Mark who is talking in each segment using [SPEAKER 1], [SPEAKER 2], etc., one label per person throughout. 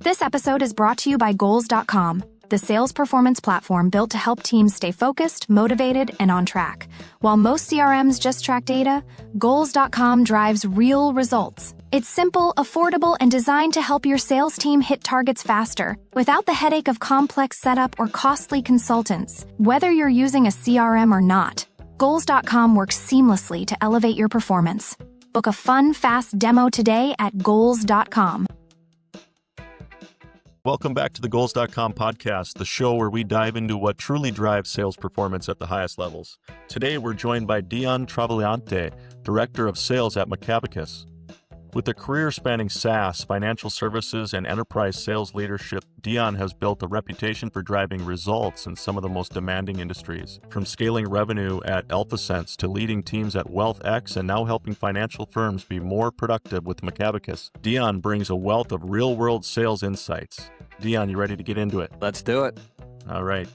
[SPEAKER 1] This episode is brought to you by Goals.com, the sales performance platform built to help teams stay focused, motivated, and on track. While most CRMs just track data, Goals.com drives real results. It's simple, affordable, and designed to help your sales team hit targets faster, without the headache of complex setup or costly consultants. Whether you're using a CRM or not, Goals.com works seamlessly to elevate your performance. Book a fun, fast demo today at Goals.com.
[SPEAKER 2] Welcome back to the Goals.com podcast, the show where we dive into what truly drives sales performance at the highest levels. Today, we're joined by Dion Travagliante, Director of Sales at Maccabicus. With a career spanning SaaS, financial services, and enterprise sales leadership, Dion has built a reputation for driving results in some of the most demanding industries. From scaling revenue at AlphaSense to leading teams at WealthX and now helping financial firms be more productive with Maccabicus, Dion brings a wealth of real-world sales insights. Dion, you ready to get into it?
[SPEAKER 3] Let's do it.
[SPEAKER 2] All right.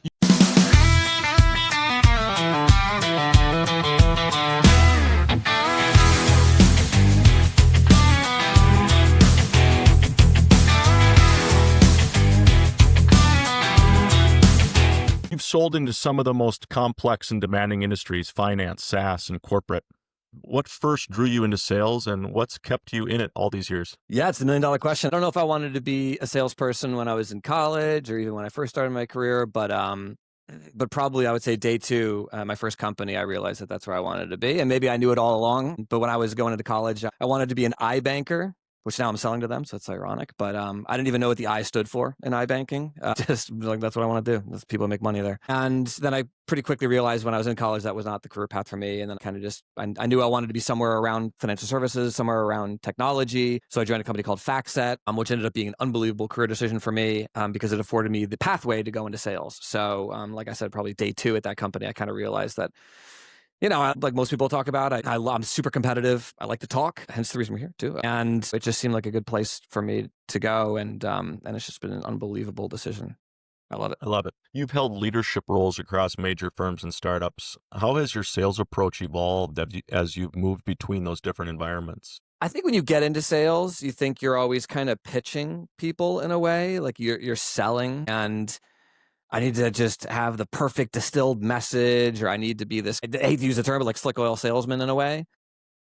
[SPEAKER 2] You've sold into some of the most complex and demanding industries, finance, SaaS, and corporate. What first drew you into sales, and what's kept you in it all these years?
[SPEAKER 3] Yeah, it's the $1 million question. I don't know if I wanted to be a salesperson when I was in college or even when I first started my career, but probably I would say day two, my first company, I realized that that's where I wanted to be. And maybe I knew it all along, but when I was going into college, I wanted to be an iBanker, which now I'm selling to them, so it's ironic. But I didn't even know what the I stood for in iBanking. Just like, that's what I want to do. That's people make money there. And then I pretty quickly realized when I was in college that was not the career path for me. And then kind of just, I knew I wanted to be somewhere around financial services, somewhere around technology. So I joined a company called FactSet, which ended up being an unbelievable career decision for me because it afforded me the pathway to go into sales. So like I said, probably day two at that company, I kind of realized that, like most people talk about, I'm super competitive. I like to talk, hence the reason we're here too. And it just seemed like a good place for me to go. And it's just been an unbelievable decision. I love it.
[SPEAKER 2] I love it. You've held leadership roles across major firms and startups. How has your sales approach evolved as you've moved between those different environments?
[SPEAKER 3] I think when you get into sales, you think you're always kind of pitching people in a way, like you're selling, and I need to just have the perfect distilled message, or I need to be this, I hate to use the term, but like slick oil salesman in a way.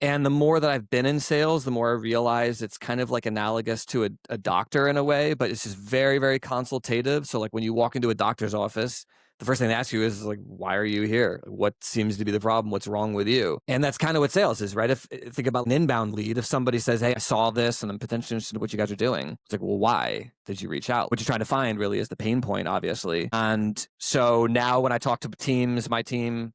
[SPEAKER 3] And the more that I've been in sales, the more I realize it's kind of like analogous to a doctor in a way, but it's just very, very consultative. So like when you walk into a doctor's office, the first thing they ask you is like, why are you here? What seems to be the problem? What's wrong with you? And that's kind of what sales is, right? Think about an inbound lead. If somebody says, hey, I saw this and I'm potentially interested in what you guys are doing. It's like, well, why did you reach out? What you're trying to find really is the pain point, obviously. And so now when I talk to teams, my team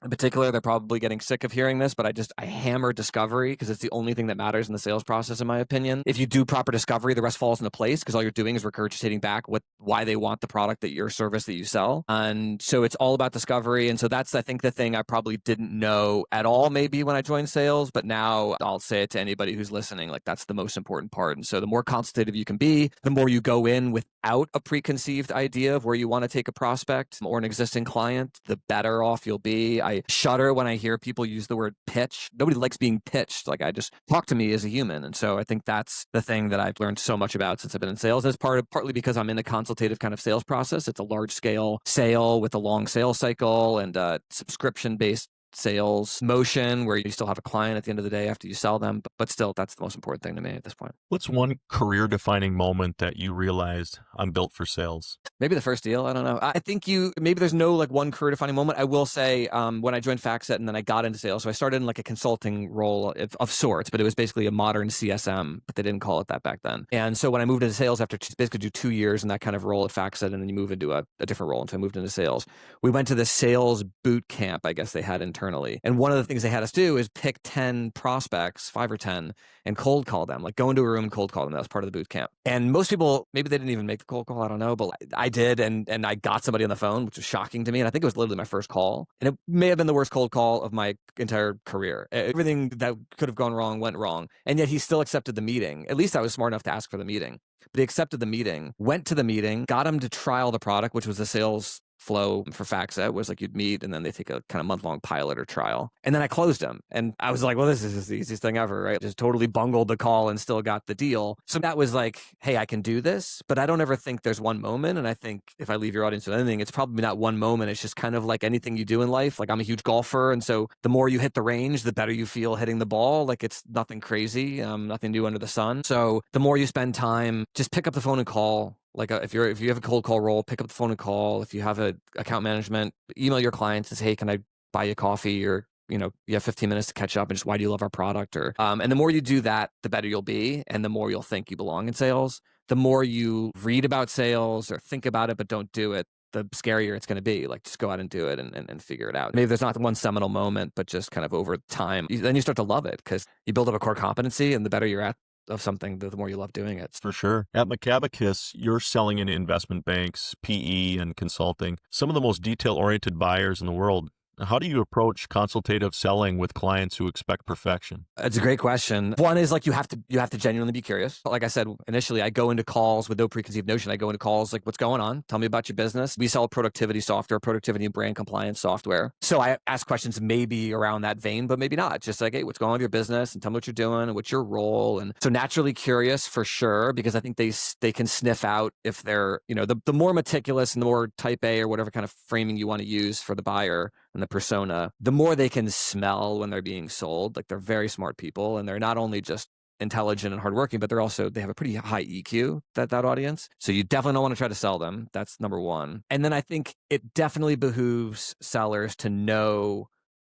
[SPEAKER 3] in particular, they're probably getting sick of hearing this, but I hammer discovery because it's the only thing that matters in the sales process, in my opinion. If you do proper discovery, the rest falls into place because all you're doing is regurgitating back why they want the product that your service that you sell. And so it's all about discovery. And so that's, I think, the thing I probably didn't know at all maybe when I joined sales, but now I'll say it to anybody who's listening, like that's the most important part. And so the more consultative you can be, the more you go in without a preconceived idea of where you want to take a prospect or an existing client, the better off you'll be. I shudder when I hear people use the word pitch. Nobody likes being pitched. Like, I just talk to me as a human. And so I think that's the thing that I've learned so much about since I've been in sales. And it's partly because I'm in a consultative kind of sales process. It's a large scale sale with a long sales cycle and a subscription-based sales motion where you still have a client at the end of the day after you sell them. But still, that's the most important thing to me at this point.
[SPEAKER 2] What's one career-defining moment that you realized I'm built for sales?
[SPEAKER 3] Maybe the first deal. I don't know. I think maybe there's no like one career-defining moment. I will say when I joined FactSet and then I got into sales, so I started in like a consulting role of sorts, but it was basically a modern CSM, but they didn't call it that back then. And so when I moved into sales after basically do 2 years in that kind of role at FactSet, and then you move into a different role. And so I moved into sales. We went to the sales boot camp, I guess they had internally. And one of the things they had us do is pick 10 prospects, 5 or 10, and cold call them, like go into a room and cold call them. That was part of the boot camp. And most people, maybe they didn't even make the cold call. I don't know, but I did. And I got somebody on the phone, which was shocking to me. And I think it was literally my first call. And it may have been the worst cold call of my entire career. Everything that could have gone wrong went wrong. And yet he still accepted the meeting. At least I was smart enough to ask for the meeting. But he accepted the meeting, went to the meeting, got him to trial the product, which was a sales flow for FactSet was like you'd meet and then they take a kind of month-long pilot or trial. And then I closed them. And I was like, well, this is the easiest thing ever, right? Just totally bungled the call and still got the deal. So that was like, hey, I can do this, but I don't ever think there's one moment. And I think if I leave your audience with anything, it's probably not one moment. It's just kind of like anything you do in life. Like I'm a huge golfer. And so the more you hit the range, the better you feel hitting the ball. Like it's nothing crazy, nothing new under the sun. So the more you spend time, just pick up the phone and call. Like if you have a cold call role, pick up the phone and call. If you have a account management, email your clients and say, hey, can I buy you coffee? Or, you have 15 minutes to catch up and just why do you love our product? Or, and the more you do that, the better you'll be. And the more you'll think you belong in sales. The more you read about sales or think about it, but don't do it, the scarier it's going to be. Like just go out and do it and figure it out. Maybe there's not one seminal moment, but just kind of over time, then you start to love it because you build up a core competency and the better you're at of something, the more you love doing it.
[SPEAKER 2] For sure. At Maccabicus, you're selling into investment banks, PE, and consulting, some of the most detail-oriented buyers in the world. How do you approach consultative selling with clients who expect perfection?
[SPEAKER 3] It's a great question. One is like you have to genuinely be curious. Like I said, initially I go into calls with no preconceived notion. I go into calls like, what's going on? Tell me about your business. We sell productivity software, productivity and brand compliance software. So I ask questions maybe around that vein, but maybe not. Just like, hey, what's going on with your business? And tell me what you're doing and what's your role. And so naturally curious for sure, because I think they can sniff out if they're, the more meticulous and the more type A or whatever kind of framing you want to use for the buyer and the persona, the more they can smell when they're being sold. Like they're very smart people and they're not only just intelligent and hardworking, but they have a pretty high EQ, that audience. So you definitely don't want to try to sell them. That's number one. And then I think it definitely behooves sellers to know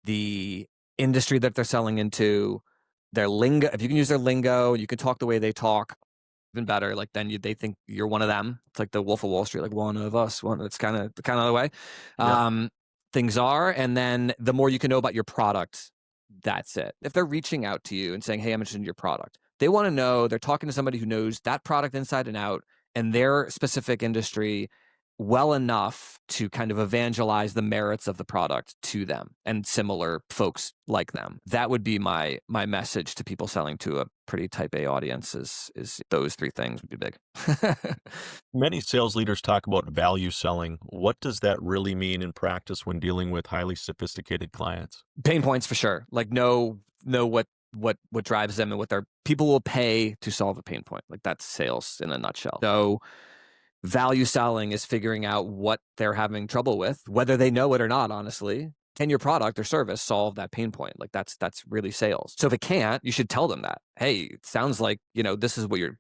[SPEAKER 3] the industry that they're selling into, their lingo. If you can use their lingo, you can talk the way they talk, even better. Like then they think you're one of them. It's like the Wolf of Wall Street, like one of us. It's kind of the way. Yeah. Things are. And then the more you can know about your product, that's it. If they're reaching out to you and saying, hey, I'm interested in your product, they want to know, they're talking to somebody who knows that product inside and out and their specific industry well enough to kind of evangelize the merits of the product to them and similar folks like them. That would be my message to people selling to a pretty type A audience is those three things would be big.
[SPEAKER 2] Many sales leaders talk about value selling. What does that really mean in practice when dealing with highly sophisticated clients?
[SPEAKER 3] Pain points for sure. Like know what drives them and what their people will pay to solve a pain point. Like that's sales in a nutshell. So value selling is figuring out what they're having trouble with, whether they know it or not, honestly. Can your product or service solve that pain point? Like that's really sales. So if it can't, you should tell them that. Hey, it sounds like, this is what you're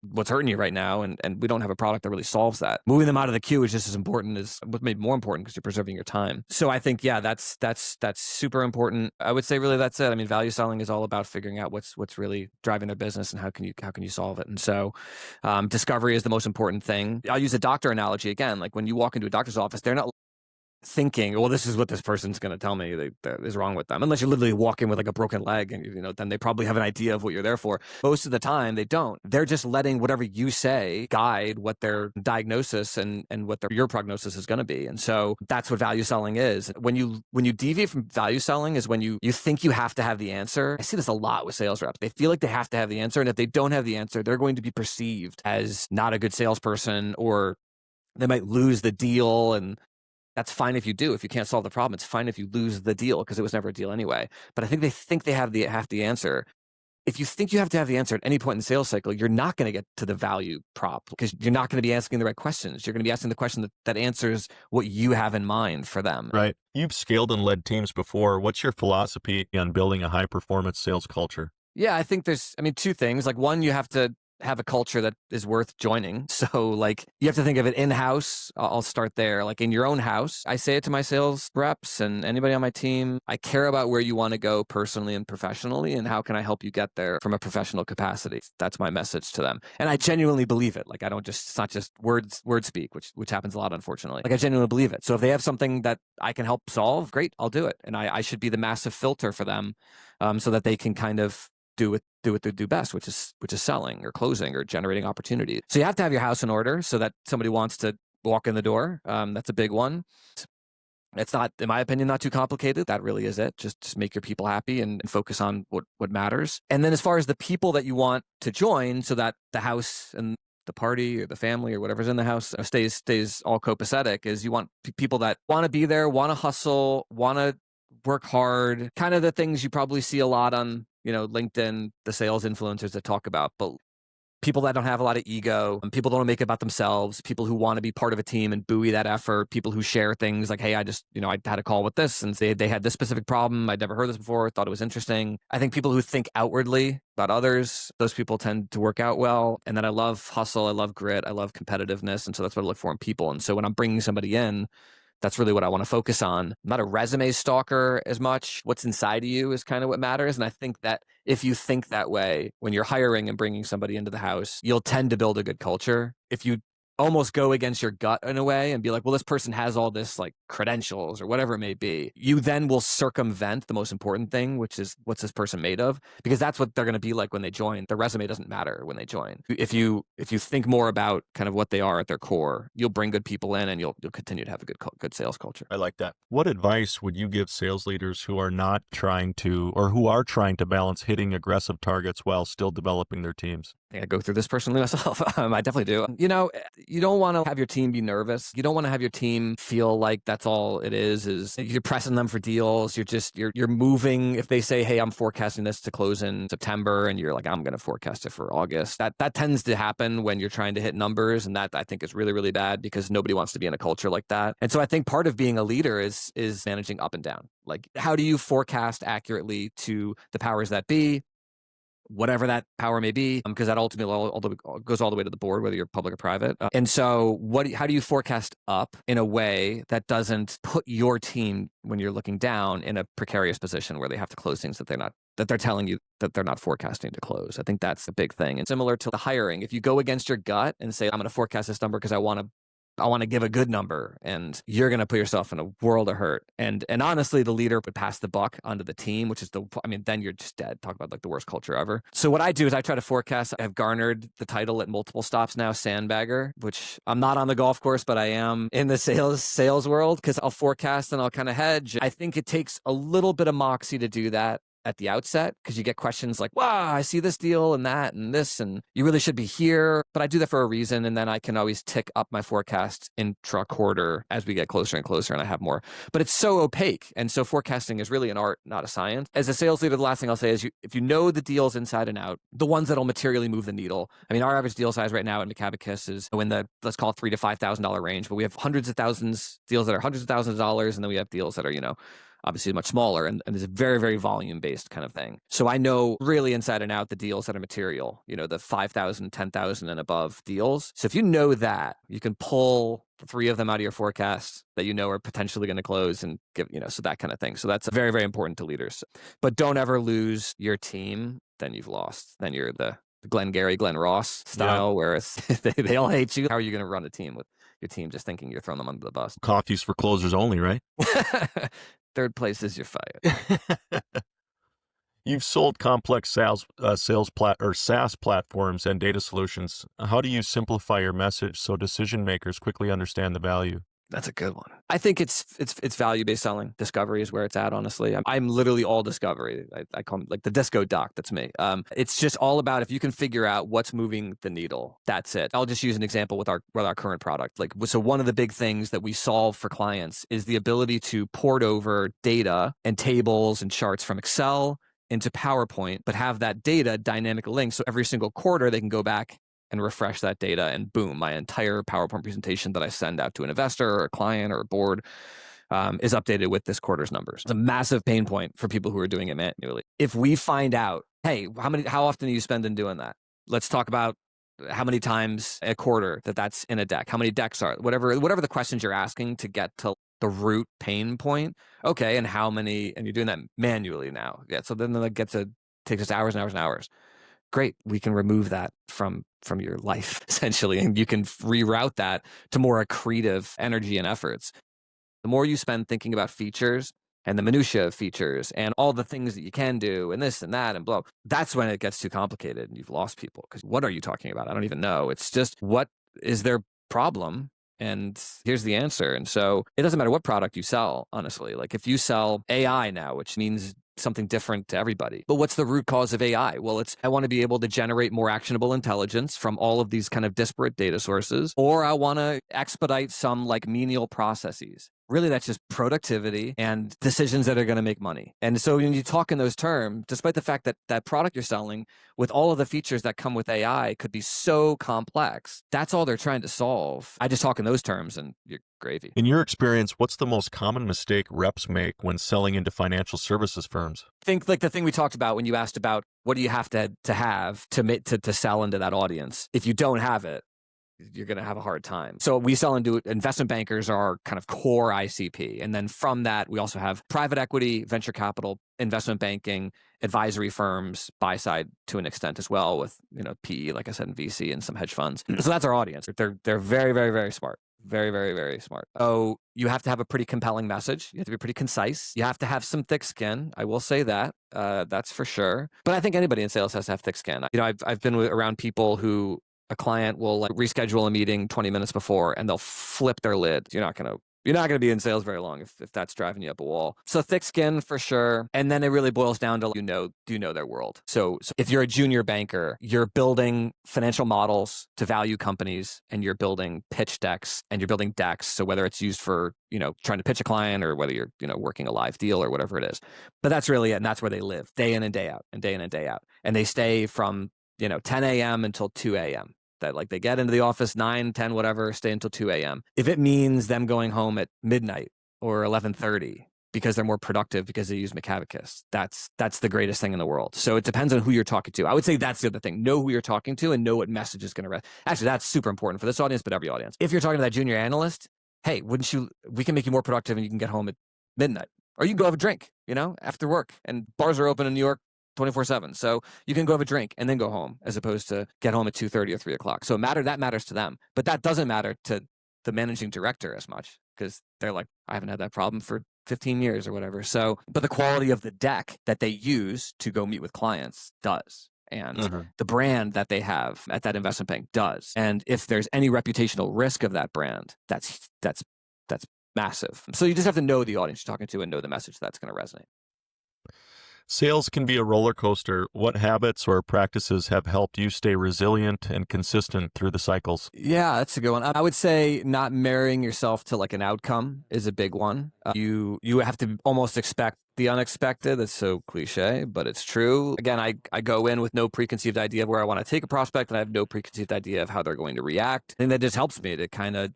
[SPEAKER 3] what's hurting you right now, and we don't have a product that really solves that. Moving them out of the queue is just as important as, maybe more important, because you're preserving your time. So I think, yeah, that's super important. I would say really that's it. I mean, value selling is all about figuring out what's really driving their business and how can you solve it. And so discovery is the most important thing. I'll use a doctor analogy again. Like when you walk into a doctor's office, they're not thinking, well, this is what this person's going to tell me that is wrong with them. Unless you're literally walking with like a broken leg and, then they probably have an idea of what you're there for. Most of the time they don't. They're just letting whatever you say guide what their diagnosis and what your prognosis is going to be. And so that's what value selling is. When you deviate from value selling is when you think you have to have the answer. I see this a lot with sales reps. They feel like they have to have the answer. And if they don't have the answer, they're going to be perceived as not a good salesperson, or they might lose the deal. And that's fine if you do. If you can't solve the problem, it's fine if you lose the deal because it was never a deal anyway. But I think they think they have the answer. If you think you have to have the answer at any point in the sales cycle, you're not going to get to the value prop because you're not going to be asking the right questions. You're going to be asking the question that answers what you have in mind for them.
[SPEAKER 2] Right. You've scaled and led teams before. What's your philosophy on building a high-performance sales culture?
[SPEAKER 3] Yeah, I think there's, two things. Like one, you have to have a culture that is worth joining. So like you have to think of it in-house. I'll start there. Like in your own house, I say it to my sales reps and anybody on my team. I care about where you want to go personally and professionally, and how can I help you get there from a professional capacity. That's my message to them. And I genuinely believe it. Like it's not just word speak, which happens a lot, unfortunately. Like I genuinely believe it. So if they have something that I can help solve, great, I'll do it. And I should be the massive filter for them so that they can kind of do what they do best, which is selling or closing or generating opportunities. So you have to have your house in order so that somebody wants to walk in the door. That's a big one. It's not, in my opinion, not too complicated. That really is it. Just make your people happy and focus on what matters. And then as far as the people that you want to join, so that the house and the party or the family or whatever's in the house stays all copacetic, is you want people that want to be there, want to hustle, want to work hard, kind of the things you probably see a lot on, LinkedIn, the sales influencers that talk about, but people that don't have a lot of ego, and people don't make it about themselves, people who want to be part of a team and buoy that effort, people who share things like, hey, I just, I had a call with this and they had this specific problem. I'd never heard this before, thought it was interesting. I think people who think outwardly about others, those people tend to work out well. And then I love hustle, I love grit, I love competitiveness. And so that's what I look for in people. And so when I'm bringing somebody in, that's really what I want to focus on. I'm not a resume stalker as much. What's inside of you is kind of what matters. And I think that if you think that way, when you're hiring and bringing somebody into the house, you'll tend to build a good culture. If you almost go against your gut in a way and be like, well, this person has all this like credentials or whatever it may be, you then will circumvent the most important thing, which is what's this person made of? Because that's what they're going to be like when they join. The resume doesn't matter when they join. If you think more about kind of what they are at their core, you'll bring good people in and you'll continue to have a good sales culture.
[SPEAKER 2] I like that. What advice would you give sales leaders who are not trying to, or who are trying to balance hitting aggressive targets while still developing their teams?
[SPEAKER 3] I go through this personally myself. I definitely do. You don't want to have your team be nervous. You don't want to have your team feel like that's all it is you're pressing them for deals. You're moving. If they say, hey, I'm forecasting this to close in September, and you're like, I'm going to forecast it for August. That tends to happen when you're trying to hit numbers. And that I think is really, really bad because nobody wants to be in a culture like that. And so I think part of being a leader is managing up and down. Like, how do you forecast accurately to the powers that be? Whatever that power may be, because that ultimately goes all the way to the board, whether you're public or private. And so how do you forecast up in a way that doesn't put your team, when you're looking down, in a precarious position where they have to close things that they're telling you that they're not forecasting to close? I think that's a big thing. And similar to the hiring, if you go against your gut and say, I'm going to forecast this number because I want to give a good number, and you're going to put yourself in a world of hurt. And honestly, the leader would pass the buck onto the team, which is then you're just dead. Talk about like the worst culture ever. So what I do is I try to forecast. I've garnered the title at multiple stops now, sandbagger, which I'm not on the golf course, but I am in the sales world, because I'll forecast and I'll kind of hedge. I think it takes a little bit of moxie to do that at the outset, because you get questions like, wow, I see this deal and that and this, and you really should be here. But I do that for a reason. And then I can always tick up my forecast intra-quarter as we get closer and closer and I have more. But it's so opaque. And so forecasting is really an art, not a science. As a sales leader, the last thing I'll say is if you know the deals inside and out, the ones that'll materially move the needle. I mean, our average deal size right now at Maccabicus is in the, let's call it $3,000 to $5,000 range, but we have hundreds of thousands, deals that are hundreds of thousands of dollars. And then we have deals that are, obviously much smaller, and it's a very, very volume-based kind of thing. So I know really inside and out the deals that are material, the 5,000, 10,000 and above deals. So if you know that, you can pull 3 of them out of your forecast that are potentially going to close and give, so that kind of thing. So that's very, very important to leaders. But don't ever lose your team. Then you've lost. Then you're the Glenn Ross style, where they all hate you. How are you going to run a team with your team just thinking you're throwing them under the bus?
[SPEAKER 2] Coffee's for closers only, right?
[SPEAKER 3] Third place is your fired.
[SPEAKER 2] You've sold complex SaaS platforms and data solutions. How do you simplify your message so decision makers quickly understand the value?
[SPEAKER 3] That's a good one. I think it's value-based selling. Discovery is where it's at, honestly. I'm literally all discovery. I call them like the disco doc. That's me. It's just all about, if you can figure out what's moving the needle, that's it. I'll just use an example with our current product. So one of the big things that we solve for clients is the ability to port over data and tables and charts from Excel into PowerPoint, but have that data dynamically linked. So every single quarter they can go back and refresh that data, and boom, my entire PowerPoint presentation that I send out to an investor or a client or a board is updated with this quarter's numbers. It's a massive pain point for people who are doing it manually. If we find out, hey, how often do you spend in doing that? Let's talk about how many times a quarter that's in a deck, how many decks are, whatever the questions you're asking to get to the root pain point. Okay, and how many, and you're doing that manually now. Yeah, so then that takes us hours and hours and hours. Great, we can remove that from your life, essentially, and you can reroute that to more accretive energy and efforts. The more you spend thinking about features and the minutiae of features and all the things that you can do and this and that and blah, that's when it gets too complicated and you've lost people. Because what are you talking about? I don't even know. It's just, what is their problem? And here's the answer. And so it doesn't matter what product you sell, honestly. Like if you sell AI now, which means something different to everybody. But what's the root cause of AI? Well, I want to be able to generate more actionable intelligence from all of these kind of disparate data sources, or I want to expedite some like menial processes. Really, that's just productivity and decisions that are going to make money. And so when you talk in those terms, despite the fact that that product you're selling with all of the features that come with AI could be so complex, that's all they're trying to solve. I just talk in those terms and you're gravy.
[SPEAKER 2] In your experience, what's the most common mistake reps make when selling into financial services firms?
[SPEAKER 3] Think like the thing we talked about when you asked about what do you have to have to sell into that audience. If you don't have it, you're going to have a hard time. So we sell into investment bankers are our kind of core ICP. And then from that, we also have private equity, venture capital, investment banking, advisory firms, buy side to an extent as well with, PE, like I said, and VC and some hedge funds. So that's our audience. They're very, very, very smart. Very, very, very smart. Oh, you have to have a pretty compelling message. You have to be pretty concise. You have to have some thick skin. I will say that. That's for sure. But I think anybody in sales has to have thick skin. I've been around people who a client will like reschedule a meeting 20 minutes before and they'll flip their lid. You're not going to be in sales very long if that's driving you up a wall. So thick skin for sure. And then it really boils down to, do you know their world? So if you're a junior banker, you're building financial models to value companies and you're building pitch decks and you're building decks. So whether it's used for, trying to pitch a client or whether you're, working a live deal or whatever it is. But that's really it. And that's where they live day in and day out and day in and day out. And they stay from, 10 a.m. until 2 a.m. That like they get into the office 9, 10, whatever, stay until 2 a.m. If it means them going home at midnight or 11:30 because they're more productive because they use Maccabicus, that's the greatest thing in the world. So it depends on who you're talking to. I would say that's the other thing. Know who you're talking to and know what message is going to Actually, that's super important for this audience, but every audience. If you're talking to that junior analyst, hey, we can make you more productive and you can get home at midnight. Or you can go have a drink, after work. And bars are open in New York 24/7. So you can go have a drink and then go home as opposed to get home at 2:30 or 3 o'clock. So that matters to them. But that doesn't matter to the managing director as much because they're like, I haven't had that problem for 15 years or whatever. So, but the quality of the deck that they use to go meet with clients does. And the brand that they have at that investment bank does. And if there's any reputational risk of that brand, that's massive. So you just have to know the audience you're talking to and know the message that's going to resonate.
[SPEAKER 2] Sales can be a roller coaster. What habits or practices have helped you stay resilient and consistent through the cycles?
[SPEAKER 3] Yeah, that's a good one. I would say not marrying yourself to like an outcome is a big one. You have to almost expect the unexpected. That's so cliche, but it's true. Again, I go in with no preconceived idea of where I want to take a prospect, and I have no preconceived idea of how they're going to react. I think that just helps me to kind of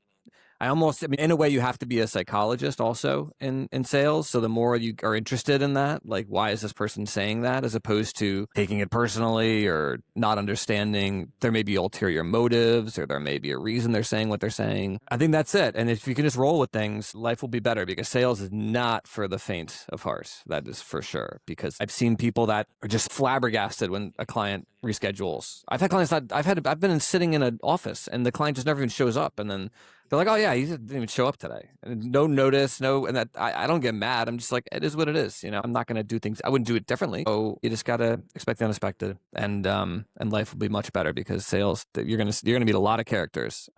[SPEAKER 3] in a way, you have to be a psychologist also in sales. So the more you are interested in that, like, why is this person saying that, as opposed to taking it personally or not understanding there may be ulterior motives or there may be a reason they're saying what they're saying. I think that's it. And if you can just roll with things, life will be better, because sales is not for the faint of heart. That is for sure. Because I've seen people that are just flabbergasted when a client reschedules. I've had clients I've been sitting in an office and the client just never even shows up. And then they're like, oh yeah, he didn't even show up today. And no notice, and that I don't get mad. I'm just like, it is what it is. I'm not going to do things. I wouldn't do it differently. So you just got to expect the unexpected, and life will be much better, because sales, you're going to meet a lot of characters.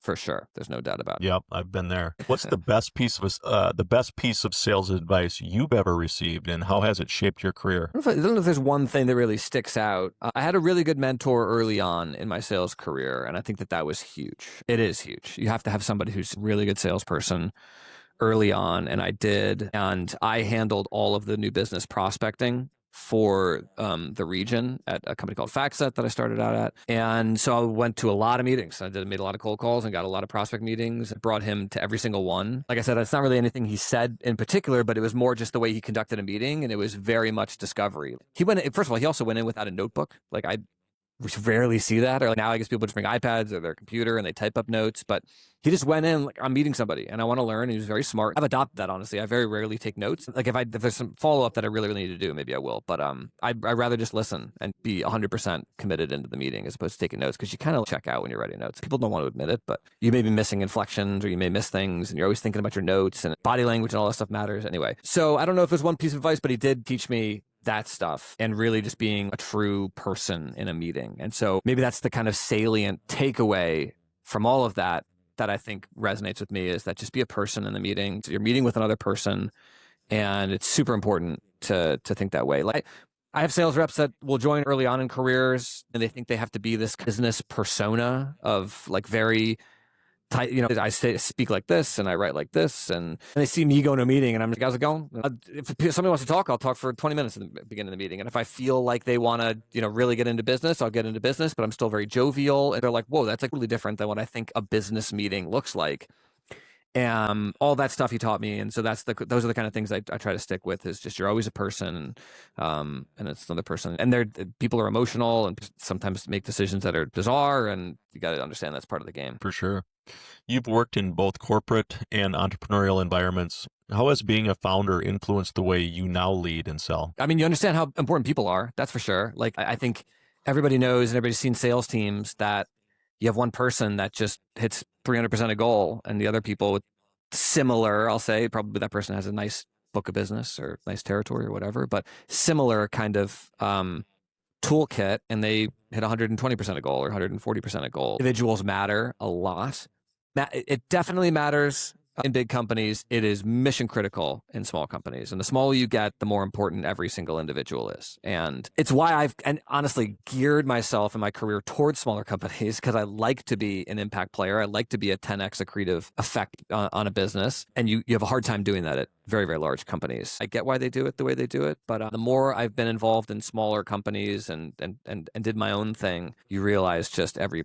[SPEAKER 3] For sure. There's no doubt about it.
[SPEAKER 2] Yep, I've been there. What's the best piece of sales advice you've ever received, and how has it shaped your career?
[SPEAKER 3] I don't know if there's one thing that really sticks out. I had a really good mentor early on in my sales career, and I think that was huge. It is huge. You have to have somebody who's a really good salesperson early on, and I did. And I handled all of the new business prospecting for the region at a company called FactSet that I started out at. And so I went to a lot of meetings. I made a lot of cold calls and got a lot of prospect meetings. Brought him to every single one. Like I said, it's not really anything he said in particular, but it was more just the way he conducted a meeting, and it was very much discovery. First of all, he also went in without a notebook. Like, I rarely see that. Or like, now I guess people just bring iPads or their computer and they type up notes, but he just went in like, I'm meeting somebody and I want to learn. And he was very smart. I've adopted that, honestly. I very rarely take notes. Like, if there's some follow-up that I really need to do, maybe I will. But I'd rather just listen and be 100% committed into the meeting as opposed to taking notes, because you kind of check out when you're writing notes. People don't want to admit it, but you may be missing inflections or you may miss things, and you're always thinking about your notes, and body language and all that stuff matters. Anyway, so I don't know if there's one piece of advice, but he did teach me that stuff, and really just being a true person in a meeting. And so maybe that's the kind of salient takeaway from all of that I think resonates with me, is that just be a person in the meeting. So you're meeting with another person, and it's super important to think that way. Like, I have sales reps that will join early on in careers, and they think they have to be this business persona of like very tight, I speak like this and I write like this, and they see me go to a meeting and I'm like, how's it going? If somebody wants to talk, I'll talk for 20 minutes at the beginning of the meeting. And if I feel like they want to, really get into business, I'll get into business, but I'm still very jovial. And they're like, whoa, that's like really different than what I think a business meeting looks like. All that stuff he taught me. And so those are the kind of things I try to stick with, is just, you're always a person, and it's another person, and people are emotional and sometimes make decisions that are bizarre, and you got to understand that's part of the game.
[SPEAKER 2] For sure. You've worked in both corporate and entrepreneurial environments. How has being a founder influenced the way you now lead and sell?
[SPEAKER 3] I mean, you understand how important people are. That's for sure. Like, I think everybody knows, and everybody's seen sales teams, that you have one person that just hits 300% a goal, and the other people with similar, I'll say, probably that person has a nice book of business or nice territory or whatever, but similar kind of toolkit, and they hit 120% a goal or 140% a goal. Individuals matter a lot. It definitely matters in big companies. It is mission critical in small companies. And the smaller you get, the more important every single individual is. And it's why I've honestly geared myself in my career towards smaller companies, because I like to be an impact player. I like to be a 10x accretive effect on a business. And you have a hard time doing that at very, very large companies. I get why they do it the way they do it. But the more I've been involved in smaller companies and did my own thing, you realize just every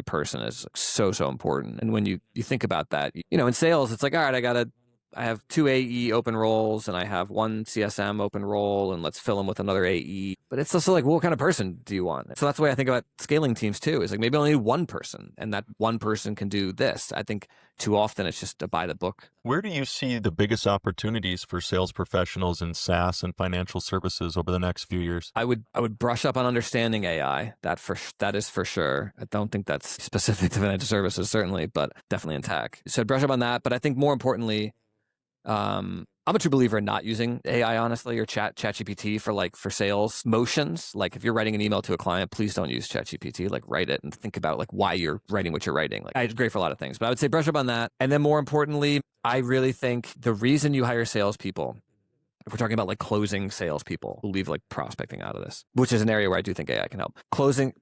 [SPEAKER 3] person is so important. And when you think about that, in sales, it's like, all right, I have 2 AE open roles and I have 1 CSM open role, and let's fill them with another AE. But it's also like, well, what kind of person do you want? So that's the way I think about scaling teams too, is like, maybe only one person, and that one person can do this. I think too often it's just to buy the book.
[SPEAKER 2] Where do you see the biggest opportunities for sales professionals in SaaS and financial services over the next few years?
[SPEAKER 3] I would brush up on understanding AI. That is for sure. I don't think that's specific to financial services, certainly, but definitely in tech. So I'd brush up on that. But I think more importantly, I'm a true believer in not using AI, honestly, or ChatGPT for sales motions. Like, if you're writing an email to a client, please don't use ChatGPT. Like, write it and think about like why you're writing what you're writing. Like, it's great for a lot of things, but I would say brush up on that. And then more importantly, I really think the reason you hire salespeople, if we're talking about like closing salespeople, we'll leave like prospecting out of this, which is an area where I do think AI can help. Closing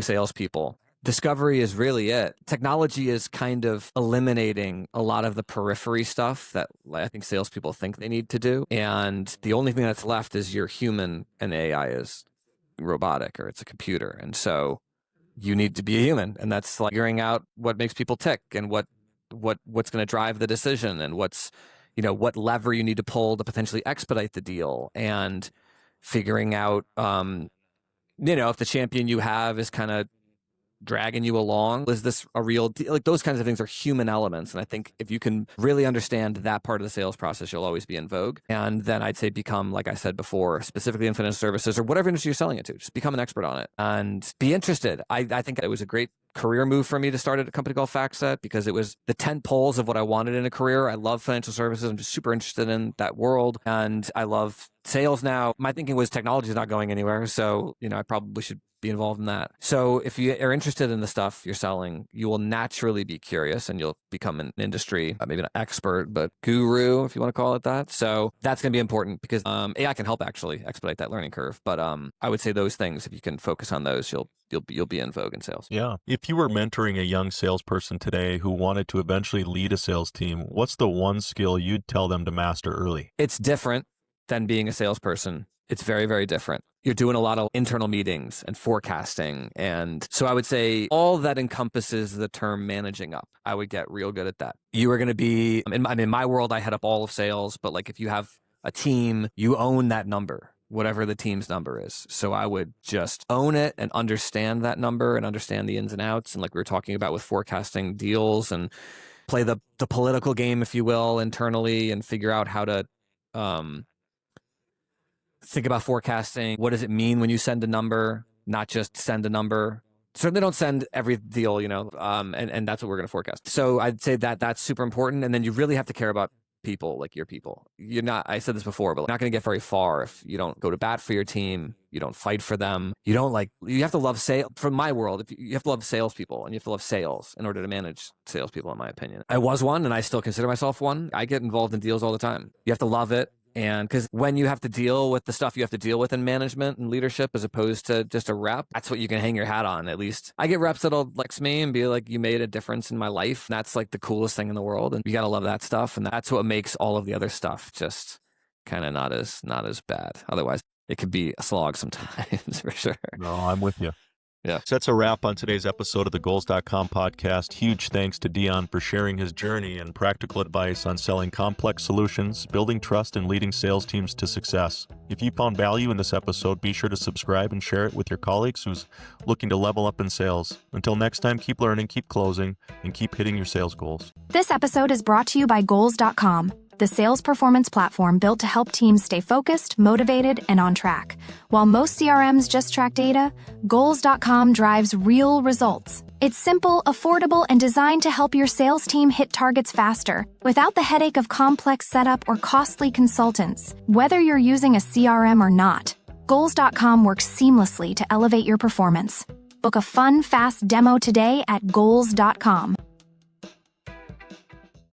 [SPEAKER 3] salespeople. Discovery is really it. Technology is kind of eliminating a lot of the periphery stuff that I think salespeople think they need to do. And the only thing that's left is you're human, and AI is robotic, or it's a computer. And so you need to be a human. And that's like figuring out what makes people tick, and what's going to drive the decision, and what lever you need to pull to potentially expedite the deal, and figuring out, if the champion you have is kind of dragging you along, is this a real deal? Like, those kinds of things are human elements. And I think if you can really understand that part of the sales process, you'll always be in vogue. And then I'd say become, like I said before, specifically in financial services or whatever industry you're selling it to, just become an expert on it and be interested. I think it was a great career move for me to start at a company called FactSet, because it was the 10 poles of what I wanted in a career. I love financial services. I'm just super interested in that world. And I love sales now. My thinking was technology is not going anywhere. So, I probably should be involved in that. So if you are interested in the stuff you're selling, you will naturally be curious, and you'll become an industry, maybe not expert, but guru, if you want to call it that. So that's going to be important, because AI can help actually expedite that learning curve. But I would say those things, if you can focus on those, you'll be in vogue in sales.
[SPEAKER 2] Yeah. If you were mentoring a young salesperson today who wanted to eventually lead a sales team, what's the one skill you'd tell them to master early?
[SPEAKER 3] It's different than being a salesperson. It's very, very different. You're doing a lot of internal meetings and forecasting. And so I would say all that encompasses the term managing up. I would get real good at that. You are going to be, in my world, I head up all of sales, but like if you have a team, you own that number, whatever the team's number is. So I would just own it and understand that number and understand the ins and outs. And like we were talking about with forecasting deals, and play the political game, if you will, internally, and figure out how to, think about forecasting. What does it mean when you send a number? Not just send a number. Certainly don't send every deal, and that's what we're going to forecast. So I'd say that that's super important. And then you really have to care about people, like your people. I said this before, but you're not going to get very far if you don't go to bat for your team. You don't fight for them. You have to love sales. From my world, you have to love salespeople, and you have to love sales in order to manage salespeople, in my opinion. I was one, and I still consider myself one. I get involved in deals all the time. You have to love it. And because when you have to deal with the stuff you have to deal with in management and leadership, as opposed to just a rep, that's what you can hang your hat on. At least I get reps that'll flex me and be like, you made a difference in my life. And that's like the coolest thing in the world. And you got to love that stuff. And that's what makes all of the other stuff just kind of not as bad. Otherwise, it could be a slog sometimes for sure.
[SPEAKER 2] No, I'm with you.
[SPEAKER 3] Yeah.
[SPEAKER 2] So that's a wrap on today's episode of the Goals.com podcast. Huge thanks to Dion for sharing his journey and practical advice on selling complex solutions, building trust, and leading sales teams to success. If you found value in this episode, be sure to subscribe and share it with your colleagues who's looking to level up in sales. Until next time, keep learning, keep closing, and keep hitting your sales goals.
[SPEAKER 1] This episode is brought to you by Goals.com, the sales performance platform built to help teams stay focused, motivated, and on track. While most CRMs just track data, Goals.com drives real results. It's simple, affordable, and designed to help your sales team hit targets faster, without the headache of complex setup or costly consultants. Whether you're using a CRM or not, Goals.com works seamlessly to elevate your performance. Book a fun, fast demo today at Goals.com.